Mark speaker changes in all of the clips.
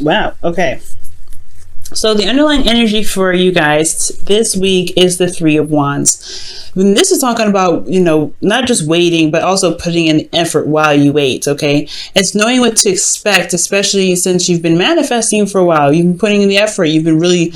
Speaker 1: Wow. Okay. So the underlying energy for you guys this week is the Three of Wands. And this is talking about, not just waiting, but also putting in effort while you wait, okay? It's knowing what to expect, especially since you've been manifesting for a while. You've been putting in the effort. You've been really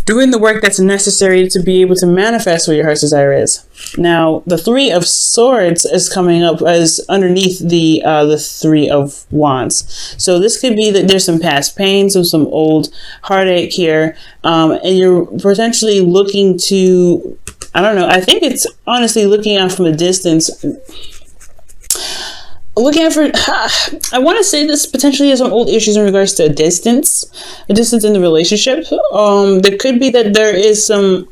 Speaker 1: doing the work that's necessary to be able to manifest what your heart's desire is. Now, the Three of Swords is coming up as underneath the Three of Wands. So this could be that there's some past pain, some old heartache here, and you're potentially looking to, I don't know, I think it's honestly looking out from a distance. Looking out for, I want to say this potentially has some old issues in regards to a distance in the relationship. There could be that there is some,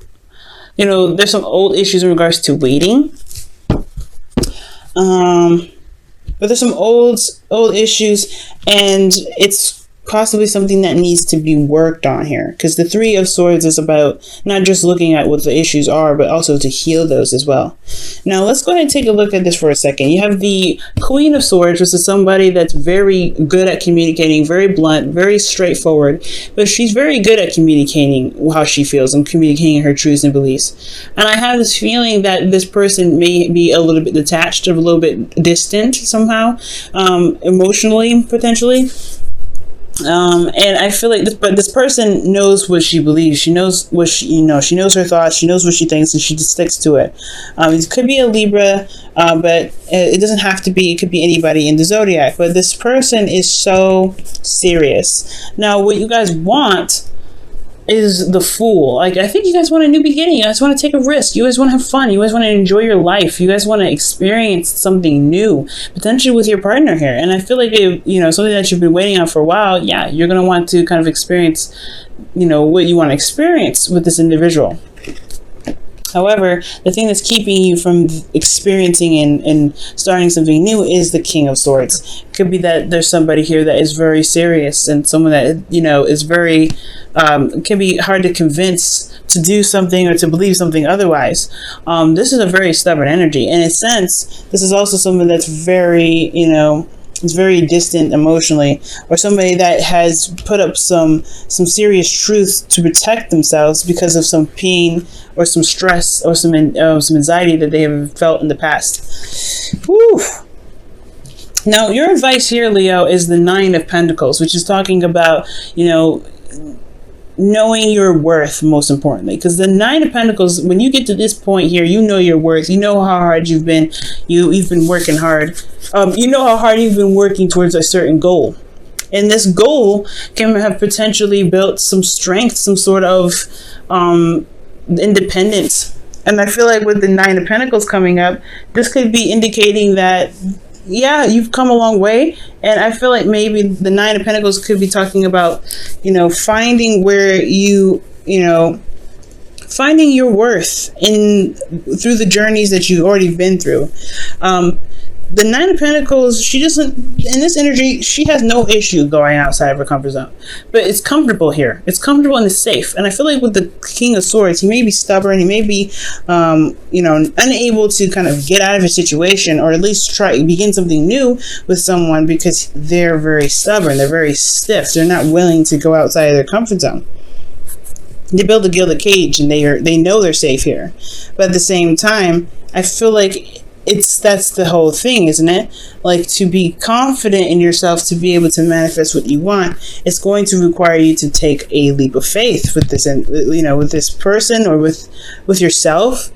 Speaker 1: there's some old issues in regards to waiting. But there's some old issues, and it's possibly something that needs to be worked on here, because the Three of Swords is about not just looking at what the issues are, but also to heal those as well. Now let's go ahead and take a look at this for a second. You have the Queen of Swords, which is somebody that's very good at communicating, very blunt, very straightforward, but she's very good at communicating how she feels and communicating her truths and beliefs. And I have this feeling that this person may be a little bit detached or a little bit distant somehow, emotionally, potentially. And I feel like this person knows what she believes. She knows what she knows her thoughts. She knows what she thinks, and she just sticks to it. It could be a Libra, but it doesn't have to be. It could be anybody in the zodiac. But this person is so serious. Now, what you guys want is the Fool. Like, I think you guys want a new beginning. You guys want to take a risk. You guys want to have fun. You guys want to enjoy your life. You guys want to experience something new, potentially with your partner here. And I feel like something that you've been waiting on for a while. Yeah, you're going to want to kind of experience, what you want to experience with this individual. However, the thing that's keeping you from experiencing and starting something new is the King of Swords. It could be that there's somebody here that is very serious, and someone that, is very, it can be hard to convince to do something or to believe something otherwise. This is a very stubborn energy. In a sense, this is also someone that's very, is very distant emotionally, or somebody that has put up some serious truth to protect themselves because of some pain or some stress or some anxiety that they have felt in the past. Whew. Now, your advice here, Leo, is the Nine of Pentacles, which is talking about, knowing your worth, most importantly, because the Nine of Pentacles, when you get to this point here, you know your worth. You know how hard you've been working hard. You know how hard you've been working towards a certain goal, and this goal can have potentially built some strength, some sort of independence. And I feel like with the Nine of Pentacles coming up, this could be indicating that, yeah, you've come a long way. And I feel like maybe the Nine of Pentacles could be talking about, finding where finding your worth through the journeys that you've already been through. The Nine of Pentacles, she doesn't, in this energy, she has no issue going outside of her comfort zone. But it's comfortable here. It's comfortable and it's safe. And I feel like with the King of Swords, he may be stubborn. He may be, unable to kind of get out of a situation, or at least begin something new with someone, because they're very stubborn. They're very stiff. They're not willing to go outside of their comfort zone. They build a gilded cage, and they know they're safe here. But at the same time, I feel like that's the whole thing, isn't it? Like, to be confident in yourself, to be able to manifest what you want, it's going to require you to take a leap of faith with this, with this person, or with yourself,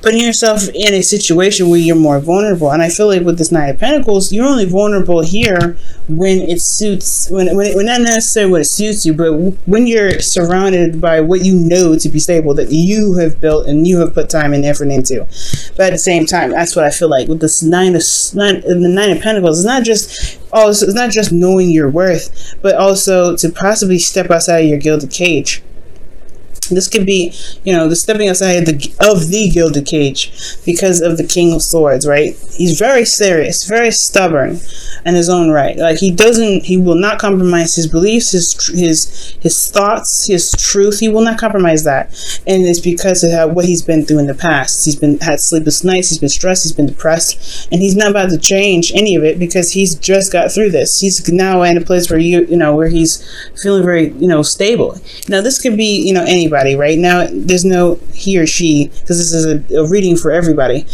Speaker 1: putting yourself in a situation where you're more vulnerable. And I feel like with this Nine of Pentacles, you're only vulnerable here when it suits, when not necessarily when it suits you, but when you're surrounded by what you know to be stable, that you have built and you have put time and effort into. But at the same time, that's what I feel like with this Nine of Pentacles. It's not just knowing your worth, but also to possibly step outside of your gilded cage. This could be, the stepping outside of the gilded cage because of the King of Swords, right? He's very serious, very stubborn in his own right. Like he will not compromise his beliefs, his thoughts, his truth. He will not compromise that, and it's because of what he's been through in the past. He's had sleepless nights. He's been stressed. He's been depressed, and he's not about to change any of it because he's just got through this. He's now in a place where where he's feeling very stable. Now this could be anybody. Right now, there's no he or she because this is a reading for everybody.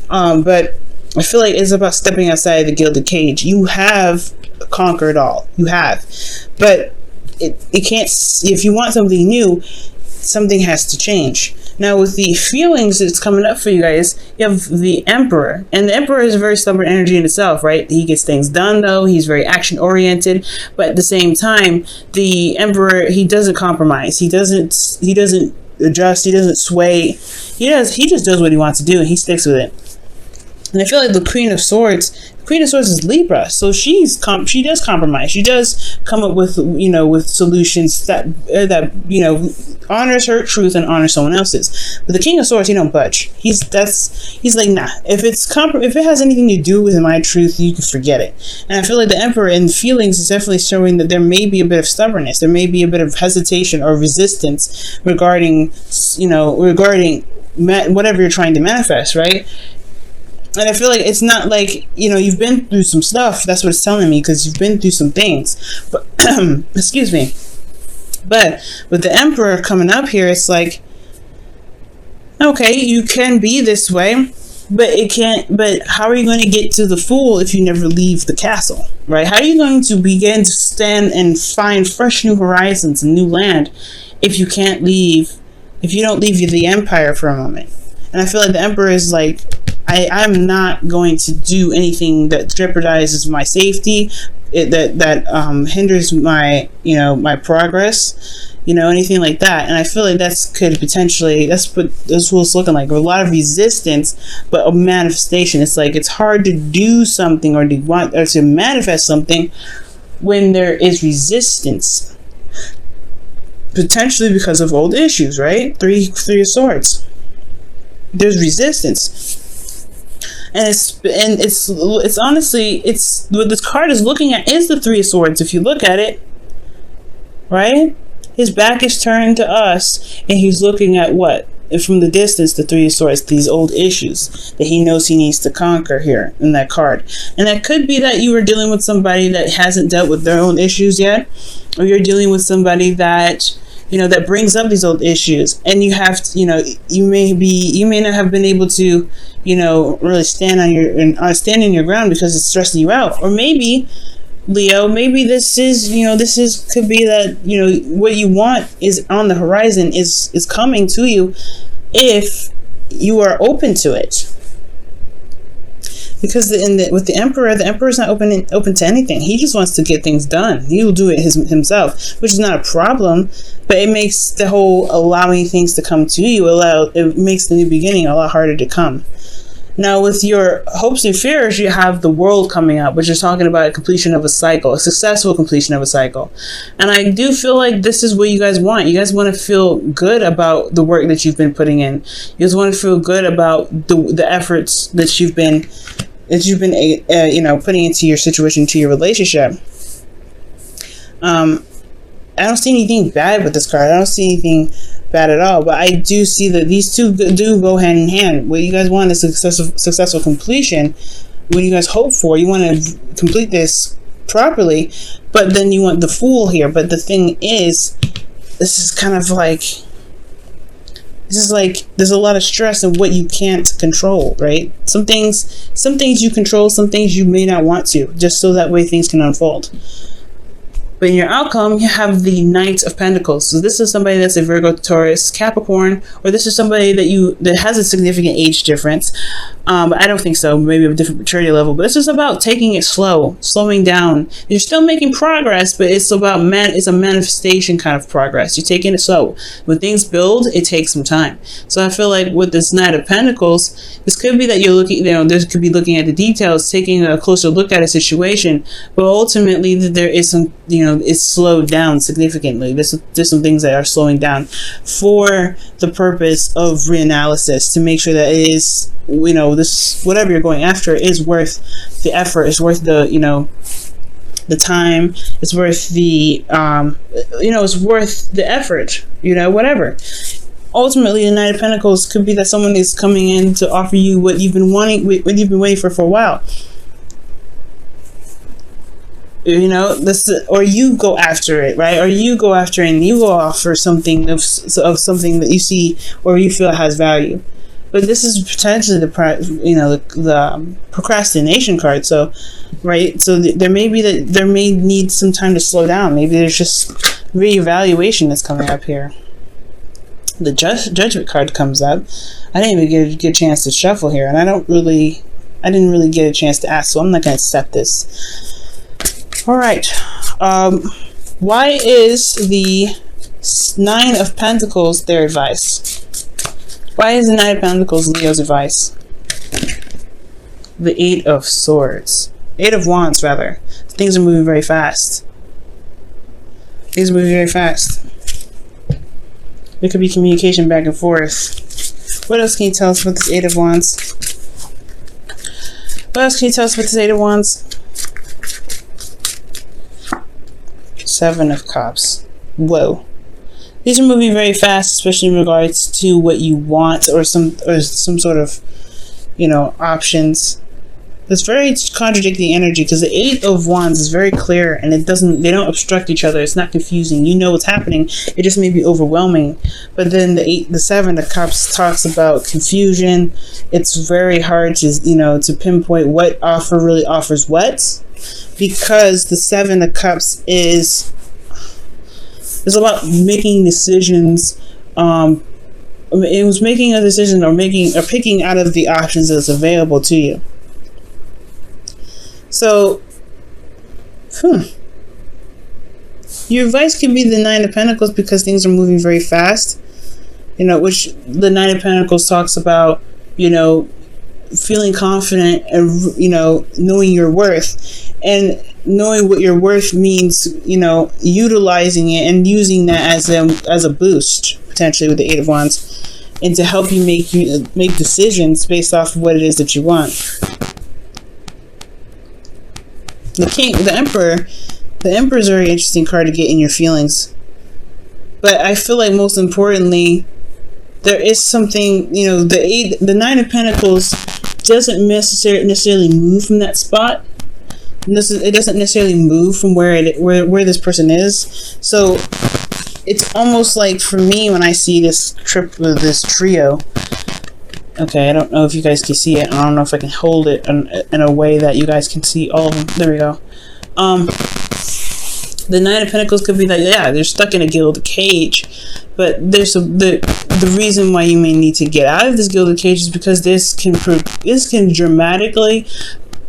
Speaker 1: But I feel like it's about stepping outside the gilded cage. You have conquered all. You have, but it can't. If you want something new, something has to change. Now, with the feelings that's coming up for you guys, you have the Emperor. And the Emperor is a very stubborn energy in itself, right? He gets things done, though. He's very action-oriented. But at the same time, the Emperor, he doesn't compromise. He doesn't adjust. He doesn't sway. He just does what he wants to do, and he sticks with it. And I feel like the Queen of Swords is Libra, so she does compromise. She does come up with with solutions that honors her truth and honors someone else's. But the King of Swords, he don't budge. He's like, nah. If it has anything to do with my truth, you can forget it. And I feel like the Emperor in feelings is definitely showing that there may be a bit of stubbornness. There may be a bit of hesitation or resistance regarding whatever you're trying to manifest, right? And I feel like it's not like, you've been through some stuff. That's what it's telling me, because you've been through some things. But, excuse me. But with the Emperor coming up here, it's like, okay, you can be this way, but how are you going to get to the Fool if you never leave the castle, right? How are you going to begin to stand and find fresh new horizons and new land if you don't leave the Empire for a moment? And I feel like the Emperor is like, I'm not going to do anything that jeopardizes my safety, that hinders my my progress, anything like that. And I feel like that's what it's looking like. A lot of resistance, but a manifestation. It's like it's hard to do something or to manifest something when there is resistance, potentially because of old issues, right? Three of Swords. There's resistance. And it's honestly, what this card is looking at is the Three of Swords. If you look at it, right? His back is turned to us, and he's looking at what? And from the distance, the Three of Swords, these old issues that he knows he needs to conquer here in that card. And that could be that you are dealing with somebody that hasn't dealt with their own issues yet, or you're dealing with somebody that that brings up these old issues, and you have to, you may not have been able to, really stand in your ground because it's stressing you out. Or maybe, Leo, maybe this could be that, what you want is on the horizon, is coming to you if you are open to it. Because with the Emperor's not open to anything. He just wants to get things done. He will do it himself, which is not a problem. But it makes the whole allowing things to come to you, it makes the new beginning a lot harder to come. Now, with your hopes and fears, you have the World coming up, which is talking about a completion of a cycle, a successful completion of a cycle. And I do feel like this is what you guys want. You guys want to feel good about the work that you've been putting in. You guys want to feel good about the efforts that you've been putting into your situation, to your relationship. I don't see anything bad with this card. I don't see anything bad at all. But I do see that these two do go hand in hand. What you guys want is a successful completion. What you guys hope for, you want to complete this properly, but then you want the Fool here. But the thing is, this is kind of like, there's a lot of stress in what you can't control, right? Some things you control, some things you may not want to, just so that way things can unfold. But in your outcome, you have the Knight of Pentacles. So this is somebody that's a Virgo, Taurus, Capricorn, or this is somebody that has a significant age difference. But I don't think so. Maybe a different maturity level. But this is about taking it slowing down. You're still making progress, but it's a manifestation kind of progress. You're taking it slow. When things build, it takes some time. So I feel like with this Knight of Pentacles, this could be that you're looking, this could be looking at the details, taking a closer look at a situation. But ultimately, there is some, is slowed down significantly. There's some things that are slowing down for the purpose of reanalysis, to make sure that it is, this, whatever you're going after, is worth the effort, is worth the time, it's worth the it's worth the effort, whatever. Ultimately, the Knight of Pentacles could be that someone is coming in to offer you what you've been wanting, what you've been waiting for a while. Or you go after it, right? Or you go after it and you go offer something of something that you see or you feel has value. But this is potentially the procrastination card. So, right? So there may need some time to slow down. Maybe there's just reevaluation that's coming up here. The judgment card comes up. I didn't even get a chance to shuffle here, and I didn't really get a chance to ask, so I'm not going to accept this. All right. Why is the Nine of Pentacles their advice? Why is the Nine of Pentacles Leo's advice? The Eight of Swords. Eight of Wands, rather. Things are moving very fast. Things are moving very fast. There could be communication back and forth. What else can you tell us about this Eight of Wands? What else can you tell us about this Eight of Wands? Seven of Cups. Whoa. These are moving very fast, especially in regards to what you want, or some sort of, options. It's very contradicting energy, because the Eight of Wands is very clear, and they don't obstruct each other. It's not confusing. You know what's happening. It just may be overwhelming. But then the Seven of Cups talks about confusion. It's very hard to pinpoint what offer really offers what, because the Seven of Cups is about making decisions. It was making a decision or picking out of the options that's available to you. So, your advice could be the Nine of Pentacles, because things are moving very fast. Which the Nine of Pentacles talks about, feeling confident and, knowing your worth. And knowing what your worth means, utilizing it and using that as a boost, potentially, with the Eight of Wands, and to help you make decisions based off of what it is that you want. The Emperor is a very interesting card to get in your feelings. But I feel like most importantly, there is something, the Nine of Pentacles doesn't necessarily move from that spot. It doesn't necessarily move from where this person is. So it's almost like, for me, when I see this trio. Okay, I don't know if you guys can see it. I don't know if I can hold it in a way that you guys can see all of them. There we go. The Nine of Pentacles could be like, yeah, they're stuck in a gilded cage, but there's the reason why you may need to get out of this gilded cage is because this can dramatically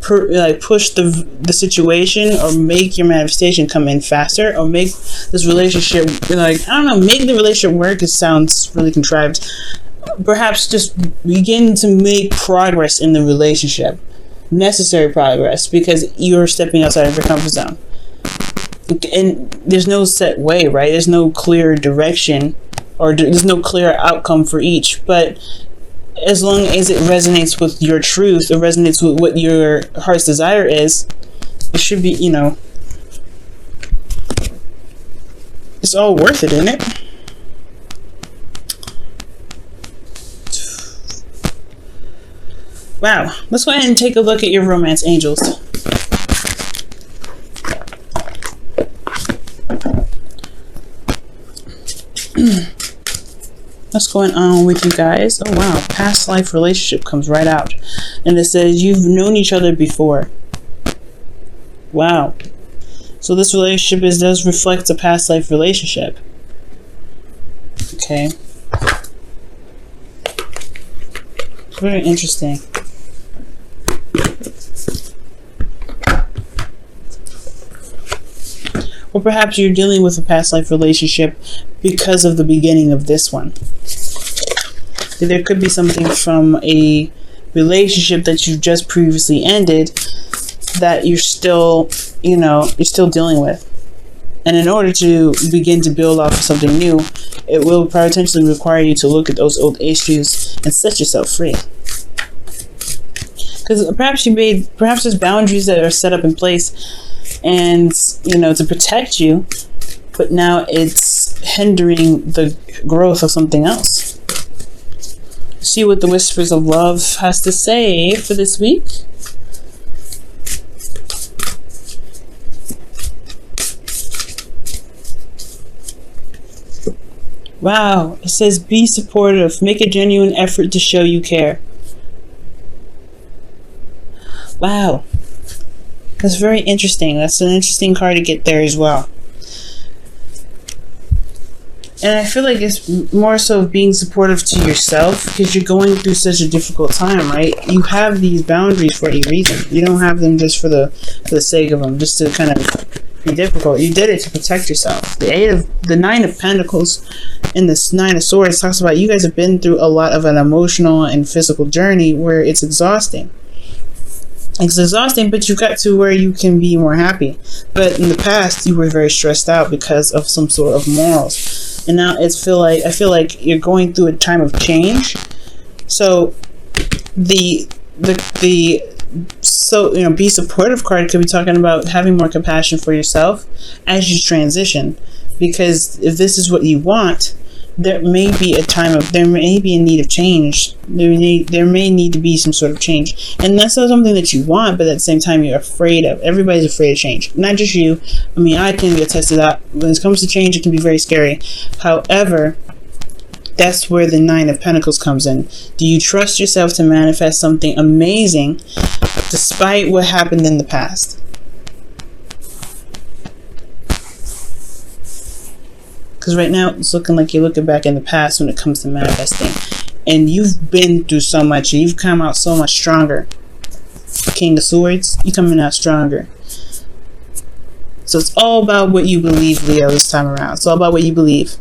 Speaker 1: push the situation, or make your manifestation come in faster, or make this relationship, make the relationship work. It sounds really contrived. Perhaps just begin to make progress in the relationship, necessary progress, because you're stepping outside of your comfort zone. And there's no set way, right? There's no clear direction, or there's no clear outcome for each. But as long as it resonates with your truth, or resonates with what your heart's desire is, it should be, it's all worth it, isn't it? Wow. Let's go ahead and take a look at your romance angels. What's going on with you guys? Oh wow, past life relationship comes right out. And it says you've known each other before. Wow. So this relationship does reflect a past life relationship. Okay. Very interesting. Or perhaps you're dealing with a past life relationship because of the beginning of this one. There could be something from a relationship that you just previously ended that you're still, you're still dealing with. And in order to begin to build off of something new, it will potentially require you to look at those old issues and set yourself free. Because perhaps there's boundaries that are set up in place, and to protect you, but now it's hindering the growth of something else. See what the Whispers of Love has to say for this week. Wow, it says be supportive, make a genuine effort to show you care. Wow, that's very interesting. That's an interesting card to get there as well. And I feel like it's more so being supportive to yourself, because you're going through such a difficult time, right? You have these boundaries for a reason. You don't have them just for the sake of them, just to kind of be difficult. You did it to protect yourself. The Nine of Pentacles and the Nine of Swords talks about you guys have been through a lot of an emotional and physical journey where it's exhausting. It's exhausting, but you've got to where you can be more happy. But in the past, you were very stressed out because of some sort of morals. And now I feel like you're going through a time of change. So be supportive card could be talking about having more compassion for yourself as you transition. Because if this is what you want, there may be a need of change. There may need to be some sort of change, and that's not something that you want, but at the same time you're afraid of. Everybody's afraid of change, not just you. I mean, I can attest to that. When it comes to change, it can be very scary. However, that's where the Nine of Pentacles comes in. Do you trust yourself to manifest something amazing despite what happened in the past? Because right now, it's looking like you're looking back in the past when it comes to manifesting. And you've been through so much. And you've come out so much stronger. King of Swords, you're coming out stronger. So it's all about what you believe, Leo, this time around. It's all about what you believe.